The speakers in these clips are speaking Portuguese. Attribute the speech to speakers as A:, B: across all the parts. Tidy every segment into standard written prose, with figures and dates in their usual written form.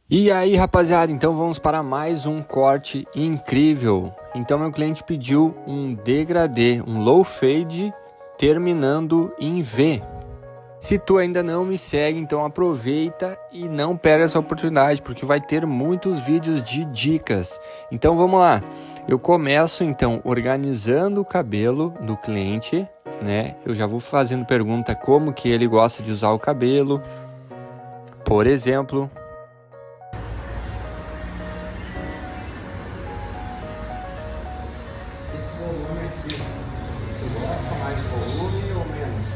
A: E aí, rapaziada, então vamos para mais um corte incrível. Então meu cliente pediu um degradê, um low fade terminando em V. Se tu ainda não me segue, então aproveita e não perca essa oportunidade, porque vai ter muitos vídeos de dicas. Então vamos lá. Eu começo então organizando o cabelo do cliente, né? Eu já vou fazendo pergunta como que ele gosta de usar o cabelo. Por exemplo, esse volume aqui, tu gosta mais de volume ou menos?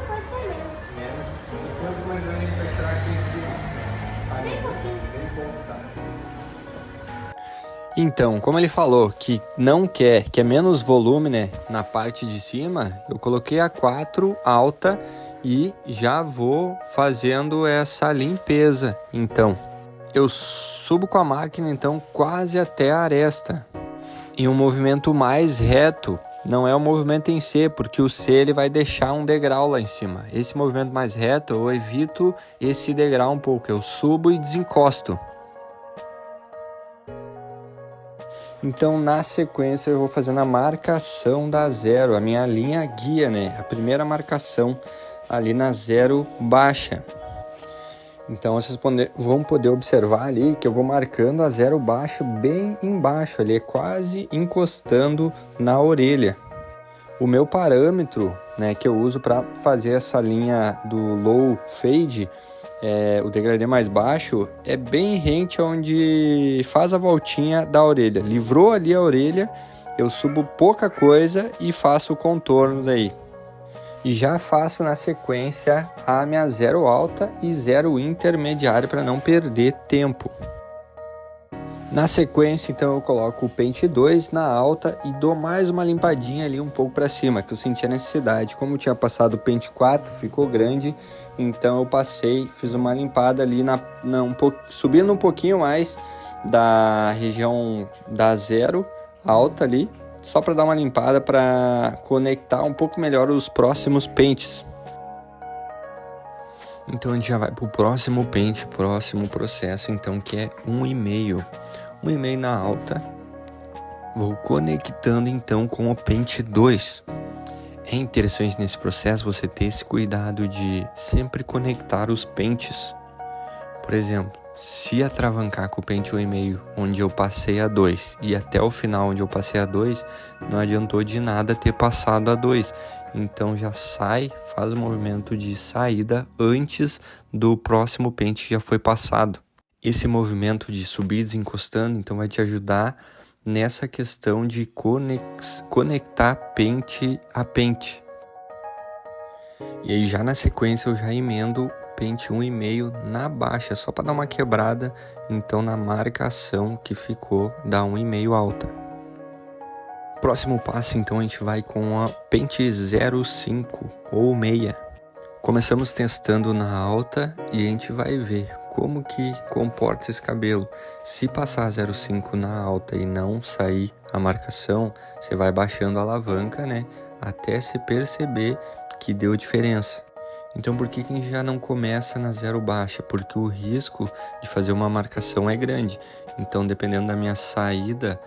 B: Pode ser menos.
A: Menos. E quanto mais grande a gente vai tirar aqui em cima?
B: Bem pouquinho.
A: Bem pouco, tá? Então, como ele falou que não quer menos volume, né, na parte de cima, eu coloquei a 4 alta e já vou fazendo essa limpeza. Então, eu subo com a máquina então quase até a aresta. Em um movimento mais reto, não é o movimento em C, porque o C ele vai deixar um degrau lá em cima. Esse movimento mais reto, eu evito esse degrau um pouco, eu subo e desencosto. Então, na sequência, eu vou fazendo a marcação da zero, a minha linha guia, né? A primeira marcação ali na zero baixa. Então, vocês vão poder observar ali que eu vou marcando a zero baixa bem embaixo, ali quase encostando na orelha. O meu parâmetro, né, que eu uso para fazer essa linha do low fade, o degradê mais baixo, é bem rente onde faz a voltinha da orelha. Livrou ali a orelha, eu subo pouca coisa e faço o contorno daí. E já faço na sequência a minha zero alta e zero intermediário para não perder tempo. Na sequência, então, eu coloco o pente 2 na alta e dou mais uma limpadinha ali um pouco para cima, que eu senti a necessidade. Como eu tinha passado o pente 4, ficou grande, então eu passei, fiz uma limpada ali, subindo um pouquinho mais da região da zero alta ali, só para dar uma limpada para conectar um pouco melhor os próximos pentes. Então a gente já vai para o próximo pente, próximo processo, então, que é 1,5. 1,5 na alta. Vou conectando então com o pente 2. É interessante nesse processo você ter esse cuidado de sempre conectar os pentes. Por exemplo, se atravancar com o pente 1,5, onde eu passei a 2, e até o final onde eu passei a 2, não adiantou de nada ter passado a 2. Então já sai, faz o movimento de saída antes do próximo pente que já foi passado. Esse movimento de subir desencostando, então, vai te ajudar nessa questão de conectar pente a pente. E aí já na sequência eu já emendo pente 1,5 na baixa, só para dar uma quebrada, então, na marcação que ficou da 1,5 alta. Próximo passo, então, a gente vai com a pente 0,5 ou meia. Começamos testando na alta e a gente vai ver como que comporta esse cabelo. Se passar 0,5 na alta e não sair a marcação, você vai baixando a alavanca, né? Até você perceber que deu diferença. Então, por que a gente já não começa na zero baixa? Porque o risco de fazer uma marcação é grande. Então, dependendo da minha saída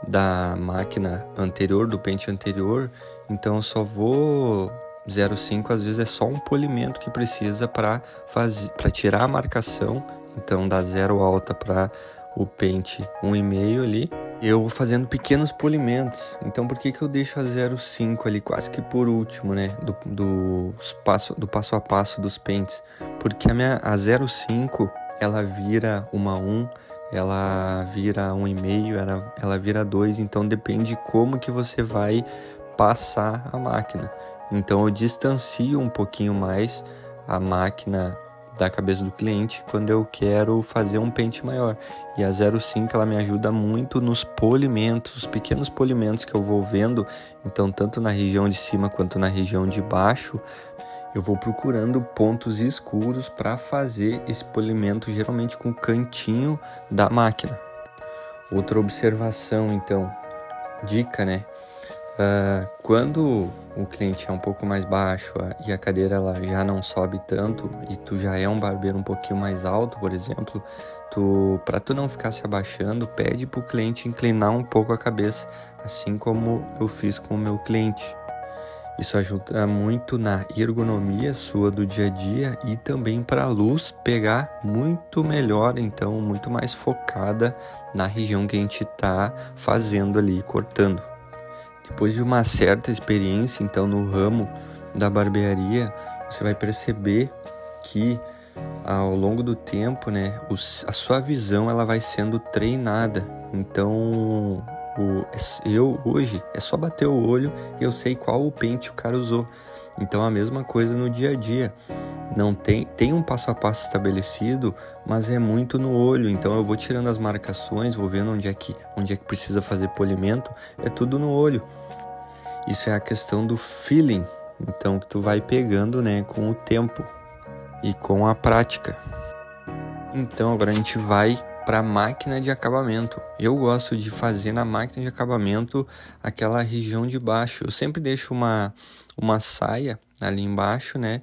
A: da máquina anterior, do pente anterior, então eu só vou 0,5, às vezes é só um polimento que precisa para tirar a marcação, então da zero alta para o pente 1,5 ali, eu vou fazendo pequenos polimentos. Então, por que eu deixo a 0,5 ali quase que por último, né, do passo a passo dos pentes? Porque a 0,5 ela vira uma 1, ela vira 1,5, ela vira 2, então depende como que você vai passar a máquina. Então eu distancio um pouquinho mais a máquina da cabeça do cliente quando eu quero fazer um pente maior. E a 0,5 ela me ajuda muito nos polimentos, os pequenos polimentos que eu vou vendo. Então, tanto na região de cima quanto na região de baixo, eu vou procurando pontos escuros para fazer esse polimento, geralmente com o cantinho da máquina. Outra observação, então, dica, né? Quando o cliente é um pouco mais baixo e a cadeira ela já não sobe tanto e tu já é um barbeiro um pouquinho mais alto, por exemplo, para tu não ficar se abaixando, pede pro cliente inclinar um pouco a cabeça, assim como eu fiz com o meu cliente. Isso ajuda muito na ergonomia sua do dia a dia e também para a luz pegar muito melhor, então muito mais focada na região que a gente está fazendo ali, cortando. Depois de uma certa experiência, então, no ramo da barbearia, você vai perceber que ao longo do tempo, né, a sua visão ela vai sendo treinada. Então, eu hoje é só bater o olho e eu sei qual o pente o cara usou. Então, a mesma coisa no dia a dia. Não tem um passo a passo estabelecido, mas é muito no olho. Então, eu vou tirando as marcações, vou vendo onde é que precisa fazer polimento. É tudo no olho. Isso é a questão do feeling, então, que tu vai pegando, né, com o tempo e com a prática. Então, agora a gente vai para a máquina de acabamento. Eu gosto de fazer na máquina de acabamento aquela região de baixo. Eu sempre deixo uma saia ali embaixo, né,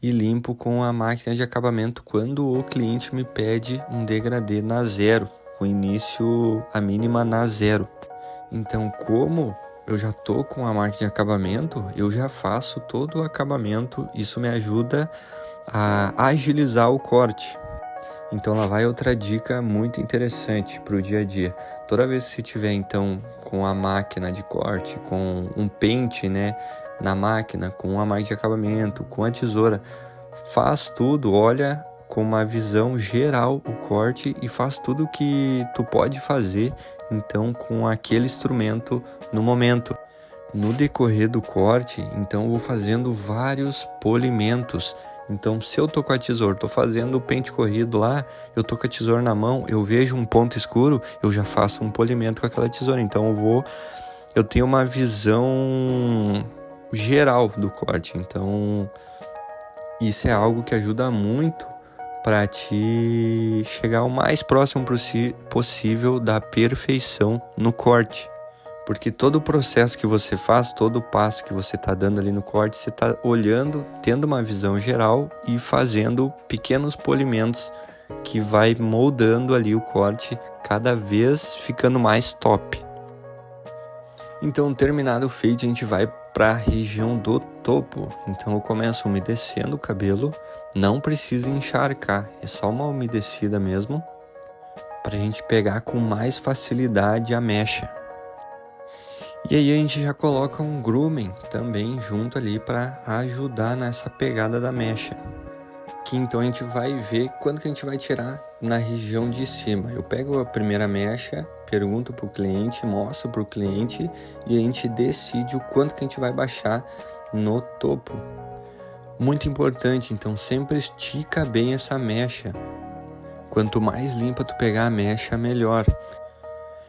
A: e limpo com a máquina de acabamento quando o cliente me pede um degradê na zero, com início a mínima na zero. Então, como eu já tô com a máquina de acabamento, eu já faço todo o acabamento. Isso me ajuda a agilizar o corte. Então lá vai outra dica muito interessante para o dia a dia. Toda vez que você tiver então com a máquina de corte, com um pente, né, na máquina, com a máquina de acabamento, com a tesoura, faz tudo, olha com uma visão geral o corte e faz tudo que tu pode fazer então com aquele instrumento no momento. No decorrer do corte, então eu vou fazendo vários polimentos. Então, se eu tô com a tesoura, tô fazendo o pente corrido lá, eu tô com a tesoura na mão, eu vejo um ponto escuro, eu já faço um polimento com aquela tesoura. Então, eu tenho uma visão geral do corte. Então, isso é algo que ajuda muito para te chegar o mais próximo possível da perfeição no corte. Porque todo o processo que você faz, todo o passo que você está dando ali no corte, você está olhando, tendo uma visão geral e fazendo pequenos polimentos que vai moldando ali o corte, cada vez ficando mais top. Então, terminado o fade, a gente vai para a região do topo. Então, eu começo umedecendo o cabelo, não precisa encharcar, é só uma umedecida mesmo, para a gente pegar com mais facilidade a mecha. E aí a gente já coloca um grooming também junto ali para ajudar nessa pegada da mecha. Que então a gente vai ver quando que a gente vai tirar na região de cima. Eu pego a primeira mecha, pergunto para o cliente, mostro para o cliente e a gente decide o quanto que a gente vai baixar no topo. Muito importante, então sempre estica bem essa mecha. Quanto mais limpa tu pegar a mecha, melhor.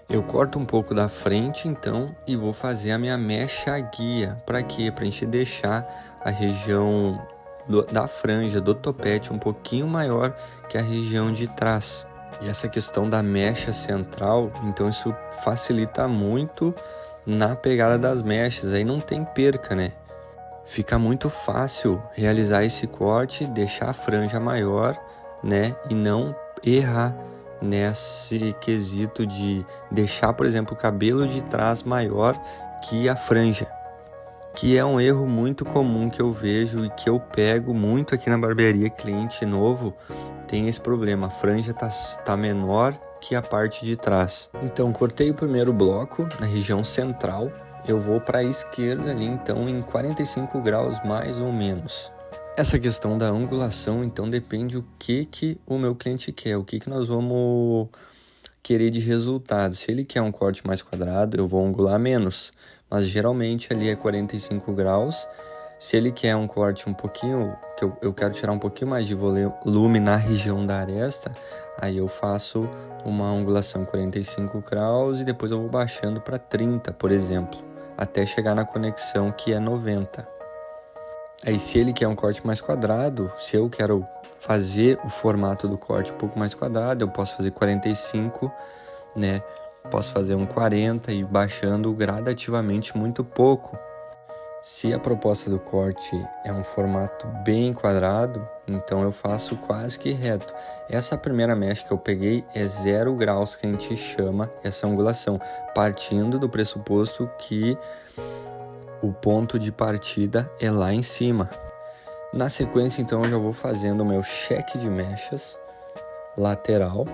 A: Eu corto um pouco da frente, então, e vou fazer a minha mecha guia. Para quê? Para a gente deixar a região da franja, do topete, um pouquinho maior que a região de trás. E essa questão da mecha central, então isso facilita muito na pegada das mechas. Aí não tem perca, né? Fica muito fácil realizar esse corte, deixar a franja maior, né? E não errar nesse quesito de deixar, por exemplo, o cabelo de trás maior que a franja, que é um erro muito comum que eu vejo e que eu pego muito aqui na barbearia. Cliente novo tem esse problema, a franja tá menor que a parte de trás. Então, cortei o primeiro bloco na região central, eu vou para a esquerda ali, então em 45 graus mais ou menos. Essa questão da angulação, então, depende o que o meu cliente quer, o que nós vamos querer de resultado. Se ele quer um corte mais quadrado, eu vou angular menos, mas geralmente ali é 45 graus. Se ele quer um corte um pouquinho, que eu quero tirar um pouquinho mais de volume na região da aresta, aí eu faço uma angulação 45 graus e depois eu vou baixando para 30, por exemplo, até chegar na conexão que é 90. Aí se ele quer um corte mais quadrado, se eu quero fazer o formato do corte um pouco mais quadrado, eu posso fazer 45, né? Posso fazer um 40 e baixando gradativamente muito pouco. Se a proposta do corte é um formato bem quadrado, então eu faço quase que reto. Essa primeira mecha que eu peguei é 0 graus, que a gente chama essa angulação, partindo do pressuposto que o ponto de partida é lá em cima. Na sequência, então, eu já vou fazendo o meu cheque de mechas lateral.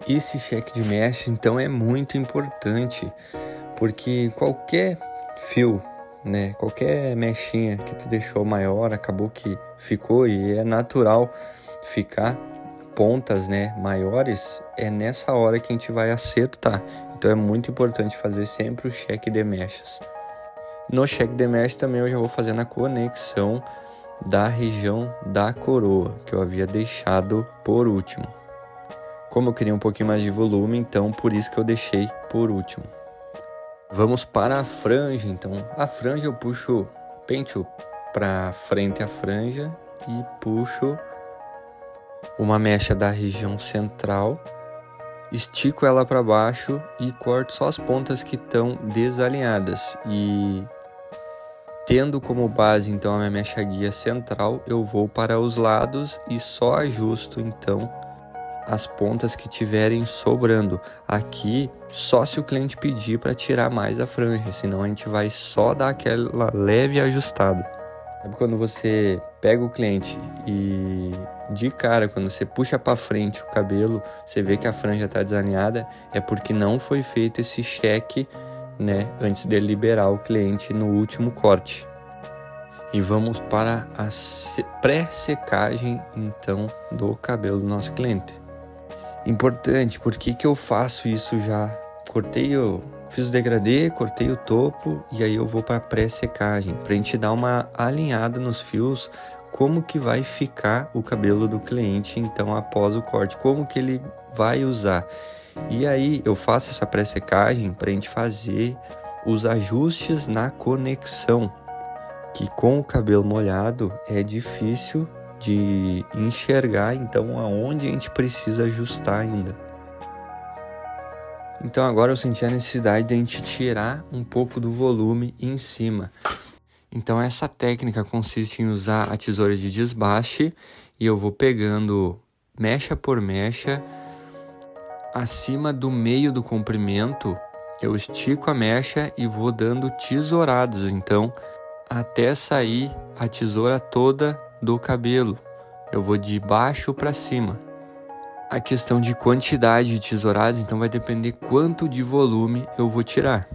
A: Esse cheque de mecha, então, é muito importante, porque qualquer fio, né, qualquer mechinha que tu deixou maior, acabou que ficou, e é natural ficar pontas, né, maiores, é nessa hora que a gente vai acertar. Então é muito importante fazer sempre o cheque de mechas. No cheque de mechas também eu já vou fazendo a conexão da região da coroa, que eu havia deixado por último. Como eu queria um pouquinho mais de volume, então por isso que eu deixei por último. Vamos para a franja, então. A franja eu puxo, penteio para frente a franja e puxo uma mecha da região central, estico ela para baixo e corto só as pontas que estão desalinhadas. E tendo como base então a minha mecha guia central, eu vou para os lados e só ajusto então as pontas que tiverem sobrando. Aqui só se o cliente pedir para tirar mais a franja, senão a gente vai só dar aquela leve ajustada. Sabe quando você pega o cliente e de cara, quando você puxa para frente o cabelo, você vê que a franja está desalinhada, é porque não foi feito esse cheque, né, antes de liberar o cliente no último corte. E vamos para a pré-secagem então do cabelo do nosso cliente. Importante, por que eu faço isso já? Fiz o degradê, cortei o topo e aí eu vou para a pré-secagem, para a gente dar uma alinhada nos fios, como que vai ficar o cabelo do cliente então após o corte, como que ele vai usar. E aí eu faço essa pré-secagem para a gente fazer os ajustes na conexão, que com o cabelo molhado é difícil de enxergar, então aonde a gente precisa ajustar ainda. Então agora eu senti a necessidade de a gente tirar um pouco do volume em cima. Então essa técnica consiste em usar a tesoura de desbaste e eu vou pegando mecha por mecha acima do meio do comprimento, eu estico a mecha e vou dando tesouradas, então até sair a tesoura toda do cabelo. Eu vou de baixo para cima. A questão de quantidade de tesouradas, então vai depender quanto de volume eu vou tirar.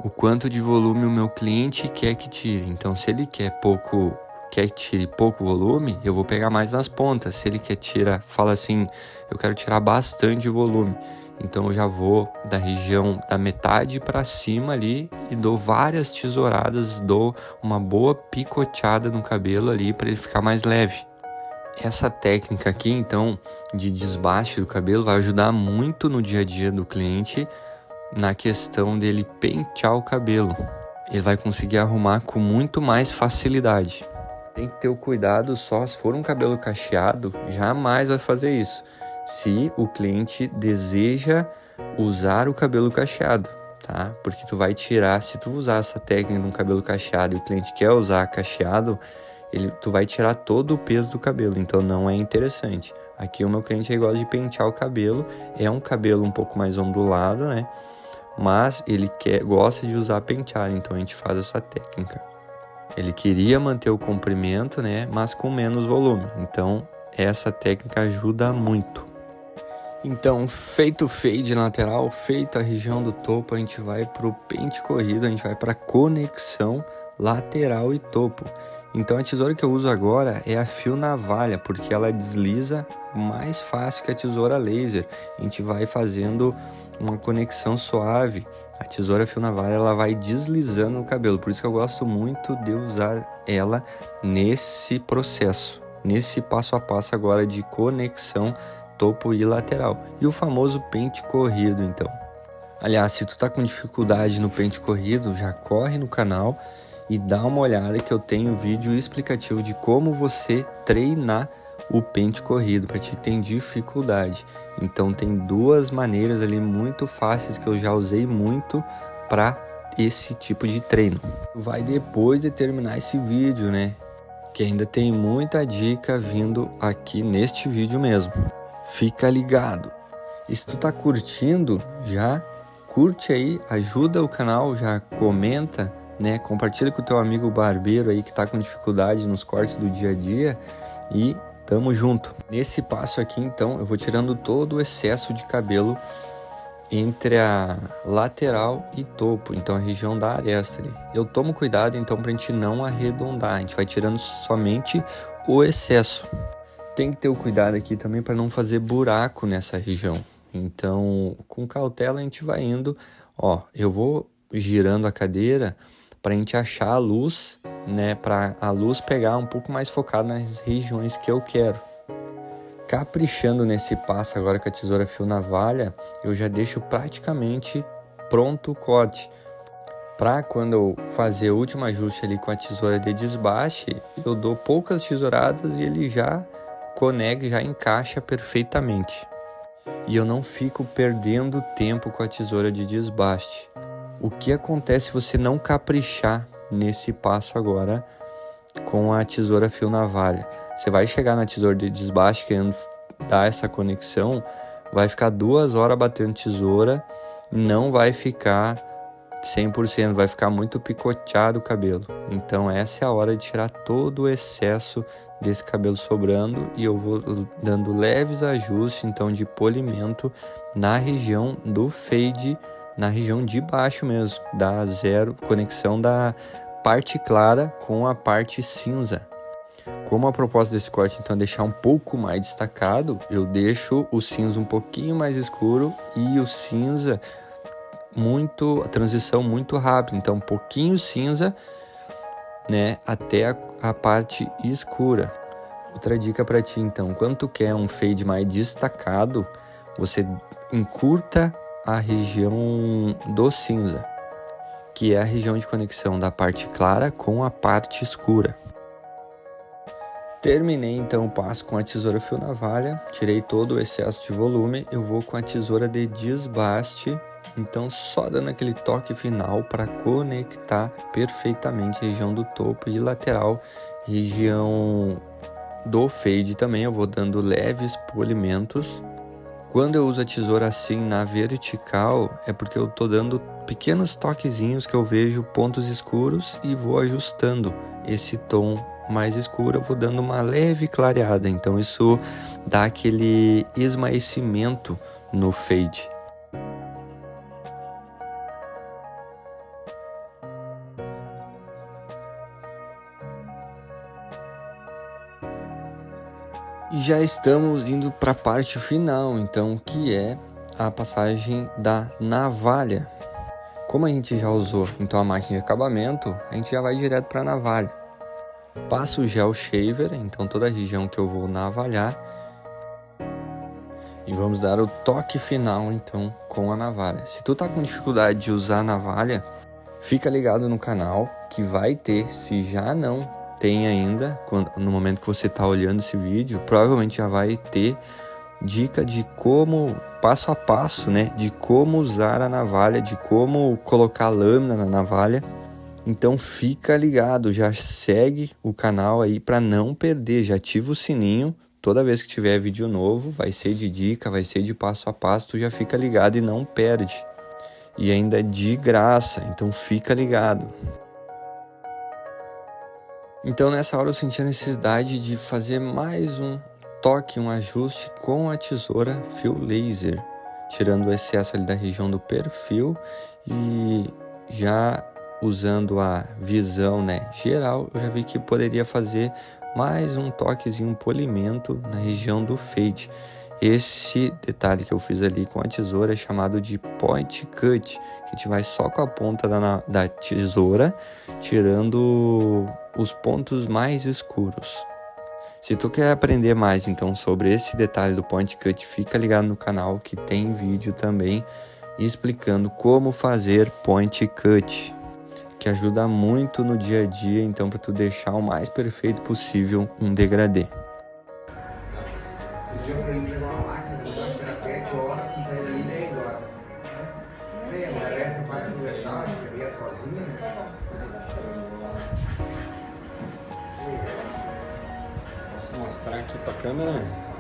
A: O quanto de volume o meu cliente quer que tire. Então se ele quer que tire pouco volume, eu vou pegar mais nas pontas. Se ele quer fala assim, eu quero tirar bastante volume, então eu já vou da região da metade para cima ali e dou várias tesouradas, dou uma boa picoteada no cabelo ali para ele ficar mais leve. Essa técnica aqui, então, de desbaste do cabelo vai ajudar muito no dia a dia do cliente na questão dele pentear o cabelo. Ele vai conseguir arrumar com muito mais facilidade. Tem que ter o cuidado só, se for um cabelo cacheado, jamais vai fazer isso. Se o cliente deseja usar o cabelo cacheado, tá? Porque tu vai tirar, se tu usar essa técnica num cabelo cacheado e o cliente quer usar cacheado, tu vai tirar todo o peso do cabelo, então não é interessante. Aqui o meu cliente gosta de pentear o cabelo, é um cabelo um pouco mais ondulado, né? Mas ele gosta de usar penteado, então a gente faz essa técnica. Ele queria manter o comprimento, né? Mas com menos volume, então essa técnica ajuda muito. Então, feito o fade lateral, feito a região do topo, a gente vai para o pente corrido, a gente vai para a conexão lateral e topo. Então a tesoura que eu uso agora é a fio navalha, porque ela desliza mais fácil que a tesoura laser. A gente vai fazendo uma conexão suave. A tesoura fio navalha ela vai deslizando no cabelo, por isso que eu gosto muito de usar ela nesse processo, nesse passo a passo agora de conexão topo e lateral. E o famoso pente corrido, então. Aliás, se tu tá com dificuldade no pente corrido, já corre no canal e dá uma olhada que eu tenho vídeo explicativo de como você treinar o pente corrido para ti que tem dificuldade. Então tem duas maneiras ali muito fáceis que eu já usei muito para esse tipo de treino. Vai depois de terminar esse vídeo, né? Que ainda tem muita dica vindo aqui neste vídeo mesmo. Fica ligado. E se tu tá curtindo, já curte aí, ajuda o canal, já comenta, né? Compartilha com o teu amigo barbeiro aí que tá com dificuldade nos cortes do dia a dia e tamo junto. Nesse passo aqui, então, eu vou tirando todo o excesso de cabelo entre a lateral e topo, então a região da aresta ali. Eu tomo cuidado, então, pra gente não arredondar, a gente vai tirando somente o excesso. Tem que ter o cuidado aqui também para não fazer buraco nessa região. Então, com cautela a gente vai indo, ó, eu vou girando a cadeira para a gente achar a luz, né, para a luz pegar um pouco mais focado nas regiões que eu quero. Caprichando nesse passo agora com a tesoura fio navalha, eu já deixo praticamente pronto o corte. Para quando eu fazer o último ajuste ali com a tesoura de desbaste, eu dou poucas tesouradas e ele já conecta, já encaixa perfeitamente. E eu não fico perdendo tempo com a tesoura de desbaste. O que acontece se você não caprichar nesse passo agora com a tesoura fio navalha? Você vai chegar na tesoura de desbaste querendo dar essa conexão, vai ficar 2 horas batendo tesoura, não vai ficar 100%, vai ficar muito picoteado o cabelo. Então essa é a hora de tirar todo o excesso desse cabelo sobrando e eu vou dando leves ajustes então de polimento na região do fade, na região de baixo mesmo, da zero, conexão da parte clara com a parte cinza. Como a proposta desse corte então é deixar um pouco mais destacado, eu deixo o cinza um pouquinho mais escuro e o cinza a transição muito rápida, então um pouquinho cinza, né, até a parte escura. Outra dica para ti então, quando tu quer um fade mais destacado, você encurta a região do cinza, que é a região de conexão da parte clara com a parte escura. Terminei então o passo com a tesoura fio navalha, tirei todo o excesso de volume, eu vou com a tesoura de desbaste, então só dando aquele toque final para conectar perfeitamente a região do topo e lateral, região do fade também, eu vou dando leves polimentos. Quando eu uso a tesoura assim na vertical, é porque eu tô dando pequenos toquezinhos que eu vejo pontos escuros e vou ajustando esse tom mais escuro, eu vou dando uma leve clareada, então isso dá aquele esmaecimento no fade. E já estamos indo para a parte final, então, que é a passagem da navalha. Como a gente já usou então a máquina de acabamento, a gente já vai direto para a navalha. Passo o gel shaver, então toda a região que eu vou navalhar. E vamos dar o toque final então com a navalha. Se tu tá com dificuldade de usar a navalha, fica ligado no canal que vai ter, se já não tem ainda, no momento que você tá olhando esse vídeo, provavelmente já vai ter dica de como, passo a passo, né, de como usar a navalha, de como colocar a lâmina na navalha. Então fica ligado, já segue o canal aí para não perder, já ativa o sininho. Toda vez que tiver vídeo novo, vai ser de dica, vai ser de passo a passo, tu já fica ligado e não perde. E ainda é de graça, então fica ligado. Então nessa hora eu senti a necessidade de fazer mais um toque, um ajuste com a tesoura fio laser, tirando o excesso ali da região do perfil e já usando a visão, né, geral, eu já vi que poderia fazer mais um toquezinho, um polimento na região do fade. Esse detalhe que eu fiz ali com a tesoura é chamado de point cut, que a gente vai só com a ponta da tesoura, tirando os pontos mais escuros. Se tu quer aprender mais então sobre esse detalhe do point cut, fica ligado no canal que tem vídeo também explicando como fazer point cut, que ajuda muito no dia a dia, então para tu deixar o mais perfeito possível um degradê.
C: Esse dia pra mim pegar uma máquina, eu acho que era 7 horas e sair dali 10 horas. Bem, a mulher essa parte conversar, acho que eu ia sozinho.
A: mostrar aqui pra câmera.